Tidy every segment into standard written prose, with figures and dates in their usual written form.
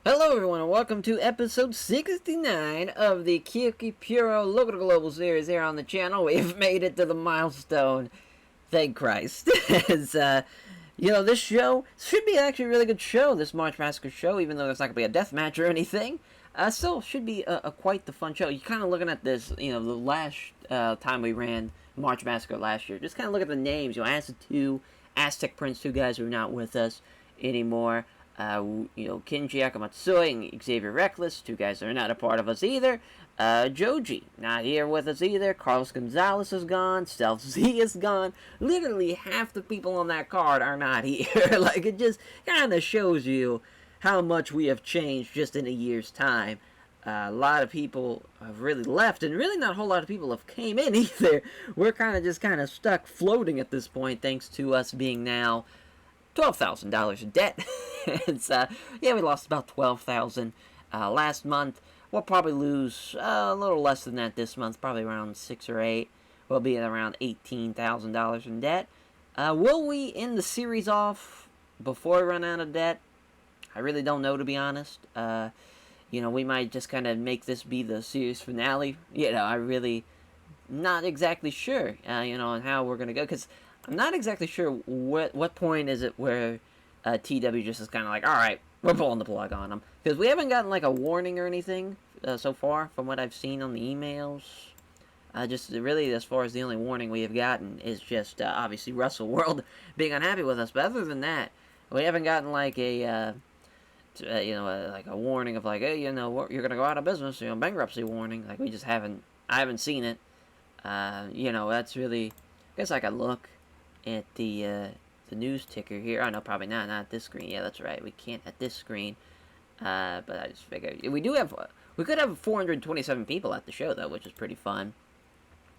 Hello everyone and welcome to episode 69 of the Kyoki Puro Local Global series here on the channel. We've made it to the milestone. Thank Christ. This show should be actually a really good show, this March Massacre show, even though there's not going to be a death match or anything. Still should be a quite the fun show. You're kind of looking at this, the last time we ran March Massacre last year. Just kind of look at the names. Acid 2, Aztec Prince, two guys who are not with us anymore. Kinji Akamatsui and Xavier Reckless, two guys that are not a part of us either. Joji, not here with us either. Carlos Gonzalez is gone. Stealth Z is gone. Literally half the people on that card are not here. It just kind of shows you how much we have changed just in a year's time. A lot of people have really left, and really not a whole lot of people have came in either. We're kind of stuck floating at this point, thanks to us being now $12,000 in debt. We lost about $12,000 last month. We'll probably lose a little less than that this month, probably around 6 or 8. We'll be at around $18,000 in debt. Will we end the series off before we run out of debt? I really don't know, to be honest. We might just kind of make this be the series finale. I really not exactly sure, on how we're going to go, because I'm not exactly sure what point is it where TEW just is kind of like, all right, we're pulling the plug on them. Because we haven't gotten like a warning or anything so far from what I've seen on the emails. Just really, as far as the only warning we have gotten is just obviously Russell World being unhappy with us. But other than that, we haven't gotten like a like a warning of like, hey, you're gonna go out of business, bankruptcy warning. Like, we just haven't. I haven't seen it. That's really. I guess I could look at the news ticker here. Oh, no, probably not at this screen. Yeah, that's right. We can't at this screen. But I just figured we could have 427 people at the show though, which is pretty fun.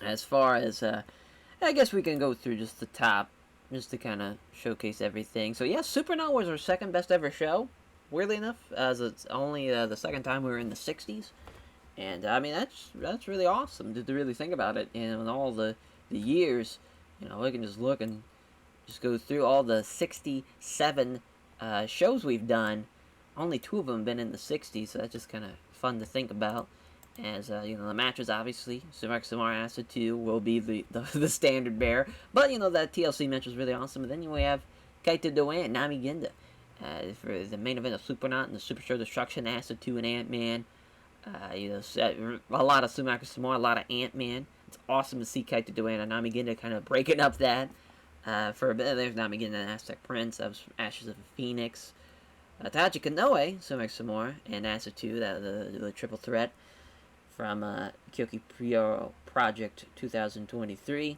As far as I guess we can go through just the top, just to kind of showcase everything. So yeah, Supernaut was our second best ever show. Weirdly enough, as it's only the second time we were in the 60s, and I mean that's really awesome to really think about it. And in all the years, we can just look and just go through all the 67 shows we've done. Only 2 of them have been in the 60s, so that's just kind of fun to think about. As the matches, obviously, Samar Acid 2 will be the standard bearer. But that TLC match was really awesome. And then we have Kaito Doan and Nami Ginda for the main event of Supernaut and the Super Show Destruction, Acid 2 and Ant-Man. A lot of Sumaka Samar, a lot of Ant-Man. It's awesome to see Kaito Doan and Nami Ginda kind of breaking up that. For a bit, there's Nami Ginda and Aztec Prince. That was Ashes of a Phoenix. Tachi Kanoe, Sumaka Samar, and Acid 2, the triple threat from Kyoki Puro Project 2023.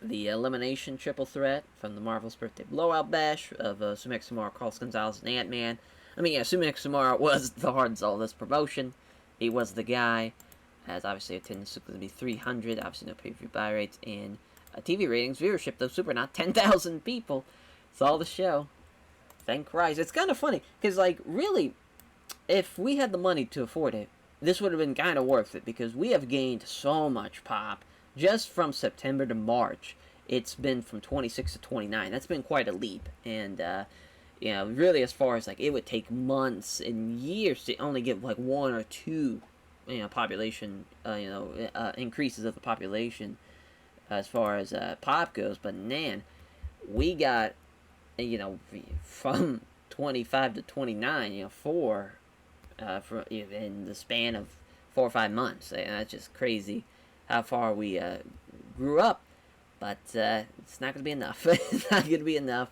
The Elimination Triple Threat from the Marvel's Birthday Blowout Bash of Sumaka Samara, Carlos Gonzalez, and Ant-Man. I mean, yeah, Sumaka Samara was the heart and soul of this promotion. He was the guy, as obviously attendance is going to be 300, obviously no pay-per-view buy rates, and TV ratings, viewership, though super not 10,000 people. It's all the show. Thank Christ. It's kind of funny, because, really, if we had the money to afford it, this would have been kind of worth it, because we have gained so much pop just from September to March. It's been from 26 to 29. That's been quite a leap. And, really, as far as, it would take months and years to only get, 1 or 2, population, increases of the population as far as pop goes. But, man, we got, from 25 to 29, 4 in the span of 4 or 5 months. And that's just crazy how far we grew up. But it's not going to be enough. It's not going to be enough.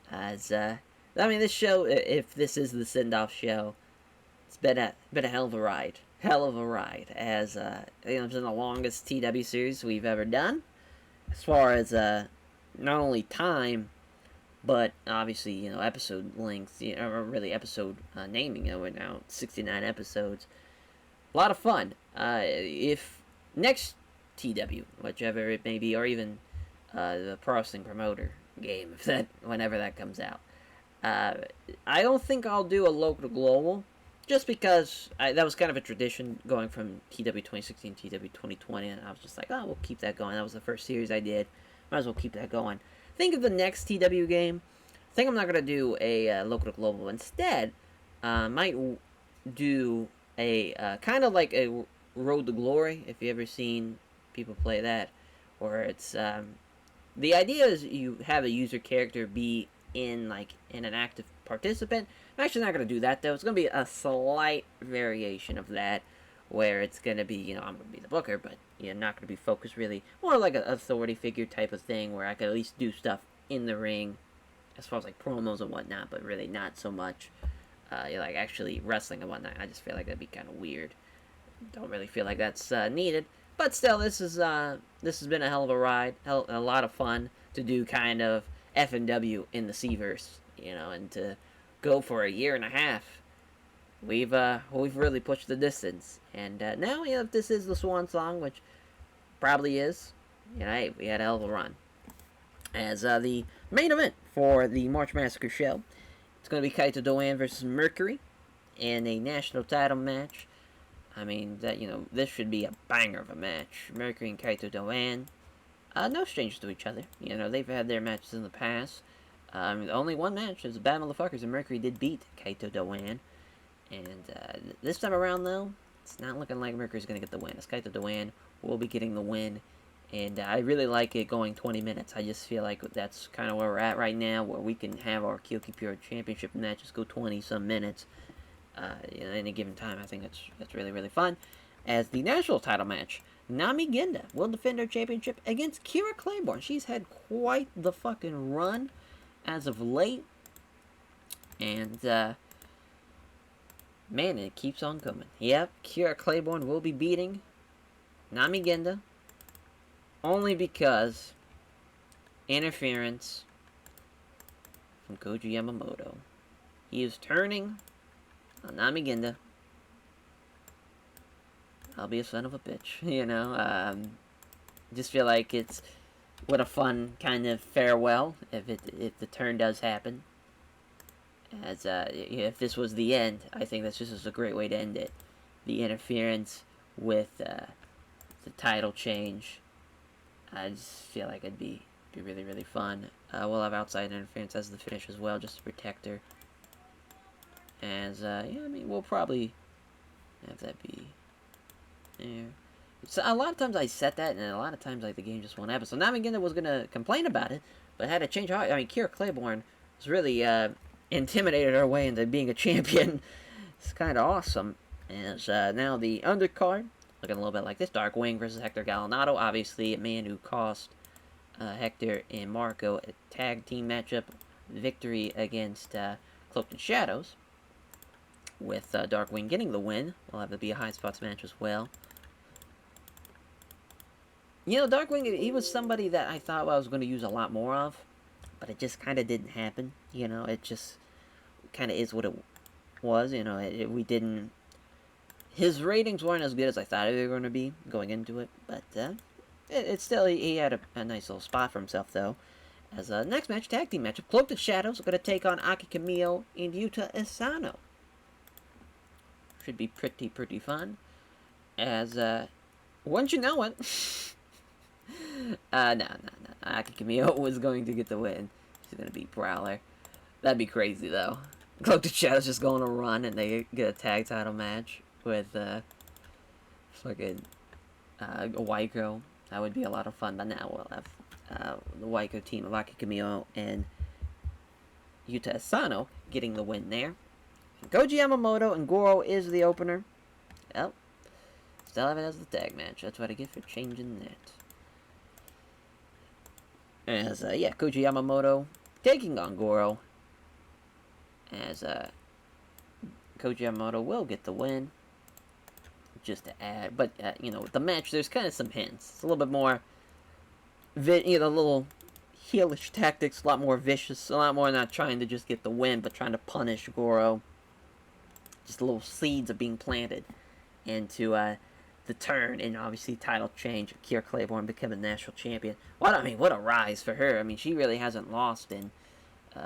As this show, if this is the send-off show, it's been a hell of a ride. Hell of a ride. As it's been the longest TW series we've ever done. As far as not only time, but obviously, episode length, or really episode naming. We're now 69 episodes. A lot of fun. If next TW, whichever it may be, or even the Pro Wrestling Promoter game, whenever that comes out, I don't think I'll do a local to global, just because that was kind of a tradition going from TW 2016 to TW 2020, and I was just like, oh, we'll keep that going. That was the first series I did. Might as well keep that going. Think of the next TW game. I think I'm not going to do a local to global. Instead, might do a kind of like a Road to Glory, if you ever seen people play that, where it's the idea is you have a user character be in an active participant. I'm actually not gonna do that though. It's gonna be a slight variation of that, where it's gonna be I'm gonna be the booker, but not gonna be focused really more like an authority figure type of thing, where I could at least do stuff in the ring as far as like promos and whatnot, but really not so much like actually wrestling and whatnot. I just feel like that'd be kind of weird. Don't really feel like that's needed. But still, this has been a hell of a ride, a lot of fun to do kind of F&W in the C-verse, and to go for a year and a half. We've really pushed the distance, and now if this is the swan song, which probably is, hey, we had a hell of a run. As the main event for the March Massacre show, it's going to be Kaito Doan versus Mercury in a national title match. I mean, this should be a banger of a match. Mercury and Kaito Doan, no strangers to each other. They've had their matches in the past. Only one match is Bad Motherfuckers, and Mercury did beat Kaito Doan. And this time around, though, it's not looking like Mercury's going to get the win. As Kaito Doan will be getting the win. And I really like it going 20 minutes. I just feel like that's kind of where we're at right now, where we can have our Kyoki Pure Championship matches go 20-some minutes. In any given time. I think that's really, really fun. As the national title match, Nami Genda will defend her championship against Kira Claiborne. She's had quite the fucking run as of late. And, man, it keeps on coming. Yep, Kira Claiborne will be beating Nami Genda only because interference from Koji Yamamoto. He is turning Nami Genda. I'll be a son of a bitch, just feel like it's what a fun kind of farewell if the turn does happen. As if this was the end, I think that's just a great way to end it. The interference with the title change, I just feel like it'd be really, really fun. We'll have outside interference as the finish as well, just to protect her. As, we'll probably have that be there. So a lot of times I set that, and a lot of times, the game just won't happen. So Nami Genda was going to complain about it, but had to change heart. Kira Claiborne was really, intimidated her way into being a champion. It's kind of awesome. As, now the undercard, looking a little bit like this. Dark Wing versus Hector Gallinado. Obviously, a man who cost, Hector and Marco a tag team matchup victory against, Cloaked in Shadows. With Darkwing getting the win. We'll have to be a high spots match as well. Darkwing, he was somebody that I thought I was going to use a lot more of, but it just kind of didn't happen. It just kind of is what it was. We didn't. His ratings weren't as good as I thought they were going to be going into it, but it's still, he had a nice little spot for himself, though. As next match, tag team matchup, Cloaked in Shadows are going to take on Aki Kamio and Yuta Asano. Should be pretty fun. As, wouldn't you know it? No. Aki Kamio was going to get the win. She's going to beat Prowler. That'd be crazy, though. Cloaked in Shadows just going to run, and they get a tag title match with, fucking, Waiko. That would be a lot of fun. But now we'll have, the Waiko team of Aki Kamio and Yuta Asano getting the win there. Koji Yamamoto and Goro is the opener. Well, still have it as the tag match. That's what I get for changing that. As, Koji Yamamoto taking on Goro. As, Koji Yamamoto will get the win. Just to add. But, with the match, there's kind of some hints. It's a little bit more, little heelish tactics. A lot more vicious. A lot more not trying to just get the win, but trying to punish Goro. Just little seeds are being planted into the turn, and obviously title change. Kira Claiborne becoming national champion. What a rise for her. She really hasn't lost, and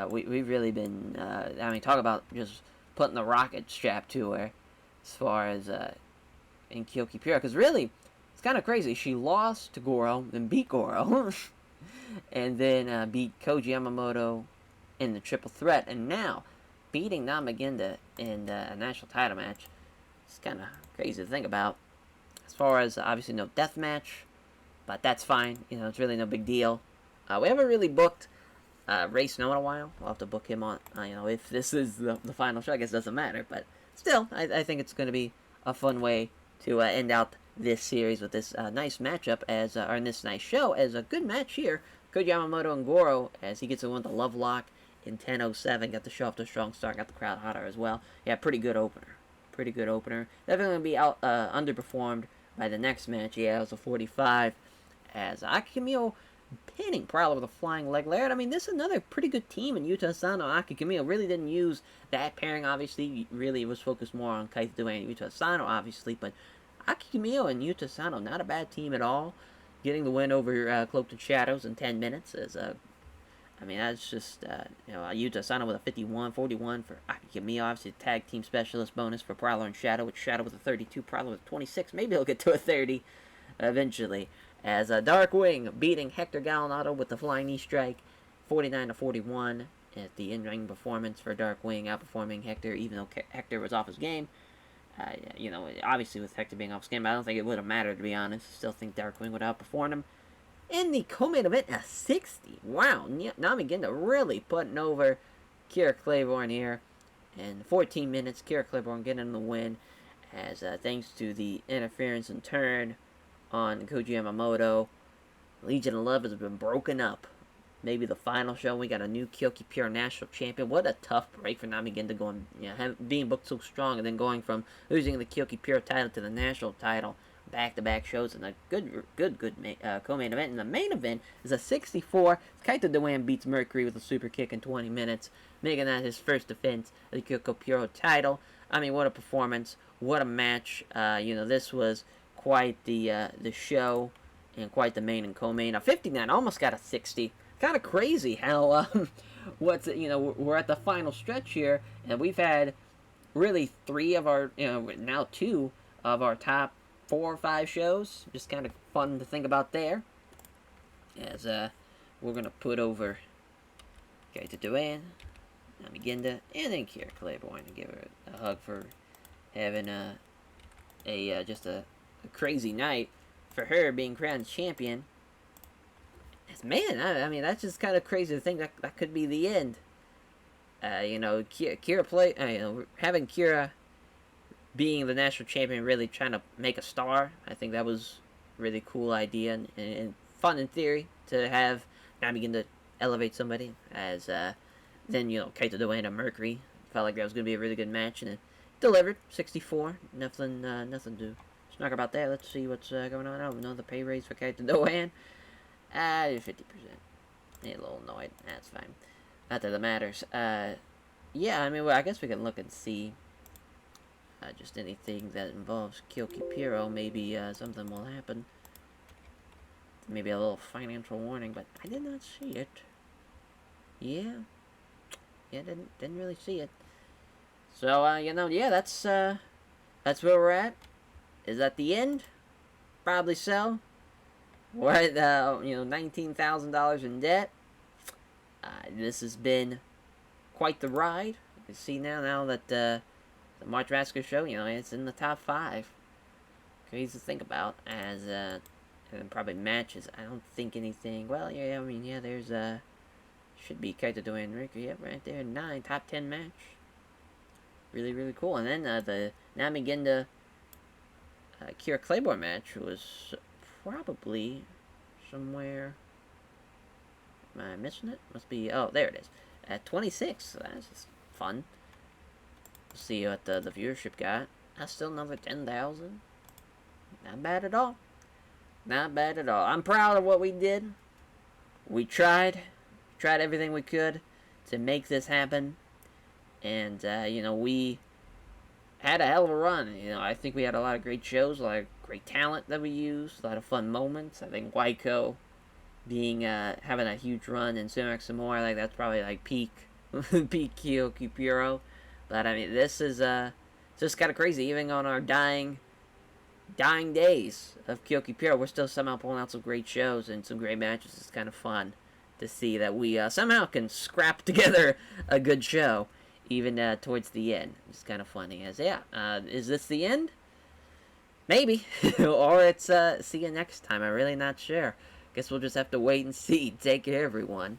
we've really been. Talk about just putting the rocket strap to her, as far as in Kyoki Pure, because really it's kind of crazy. She lost to Goro, then beat Goro, and then beat Koji Yamamoto in the triple threat, and now beating Namaginda in a national title match. It's kind of crazy to think about. As far as obviously no death match, but that's fine. It's really no big deal. We haven't really booked Ray Snow in a while. We'll have to book him on. If this is the final show, I guess it doesn't matter. But still, I think it's going to be a fun way to end out this series with this nice matchup or in this nice show as a good match here. Koji Yamamoto and Goro as he gets to win the Love Lock in 10:07. Got the show off to a strong start. Got the crowd hotter as well. Yeah, pretty good opener. Definitely going to be underperformed by the next match. Yeah, it was a 45 as Akiyamio pinning Prowler with a flying leg laird. I mean, this is another pretty good team in Yuta Asano and Akiyamio. Really didn't use that pairing, obviously. Really was focused more on Kaito Doi and Yuta Asano, obviously. But Akiyamio and Yuta Asano, not a bad team at all. Getting the win over Cloaked in Shadows in 10 minutes is that's just, Yuta Asano with a 51-41 for Akiyamio. Obviously, tag team specialist bonus for Prowler and Shadow, with Shadow with a 32, Prowler with a 26. Maybe he'll get to a 30 eventually. As Darkwing beating Hector Gallinado with the flying knee strike, 49-41. At the in-ring performance for Darkwing, outperforming Hector, even though Hector was off his game. Obviously with Hector being off his game, I don't think it would have mattered, to be honest. Still think Darkwing would outperform him. In the co-main event, a 60. Wow, Namiginda really putting over Kira Claiborne here. In 14 minutes, Kira Claiborne getting the win. As thanks to the interference and turn on Koji Yamamoto, Legion of Love has been broken up. Maybe the final show, we got a new Kyoki Pure National Champion. What a tough break for Namiginda going, being booked so strong and then going from losing the Kyoki Pure title to the national title. Back-to-back shows and a good co-main event. And the main event is a 64. Kaito Doi beats Mercury with a super kick in 20 minutes, making that his first defense of the Kyoto Pure title. I mean, what a performance. What a match. This was quite the show and quite the main and co-main. A 59 almost got a 60. Kind of crazy how, we're at the final stretch here, and we've had really three of our, now two of our top 4 or 5 shows. Just kind of fun to think about there. As we're going to put over Kaito Doi, Namiginda, and then Kira Claiborne and give her a hug for having just a crazy night for her being crowned champion. Man, I mean, that's just kind of crazy to think that could be the end. Kira having Kira being the national champion, really trying to make a star. I think that was a really cool idea and fun in theory to have Nami to elevate somebody. As then Kaito Doi and Mercury felt like that was going to be a really good match, and it delivered. 64, nothing to snark about that. Let's see what's going on. Oh, another pay raise for Kaito Doi. 50%. A little annoyed. That's fine. Not that it matters. I guess we can look and see just anything that involves Kyoki Puro. Maybe something will happen. Maybe a little financial warning, but I did not see it. Yeah, didn't really see it. So, that's where we're at. Is that the end? Probably so. We're at, $19,000 in debt. This has been quite the ride. You can see now that the March Massacre show, it's in the top 5. Crazy to think about. As, and probably matches. I don't think anything. Well, there's, should be Kaito Doi and Ricky. Yep, right there. 9, top 10 match. Really, really cool. And then, the Namiginda Kira Claiborne match was probably somewhere. Am I missing it? Must be. Oh, there it is. At 26. So that's just fun. Let's see what the viewership got. That's still another 10,000. Not bad at all. Not bad at all. I'm proud of what we did. We tried everything we could to make this happen. And, we had a hell of a run. I think we had a lot of great shows, a lot of great talent that we used, a lot of fun moments. I think Waiko being, having a huge run in Sumac some more, I think that's probably like peak Kyoki Puro. But, this is, just kind of crazy. Even on our dying days of Kyoki Puro, we're still somehow pulling out some great shows and some great matches. It's kind of fun to see that we, somehow can scrap together a good show even towards the end. It's kind of funny. As yeah, is this the end? Maybe, or it's see you next time. I'm really not sure. Guess we'll just have to wait and see. Take care, everyone.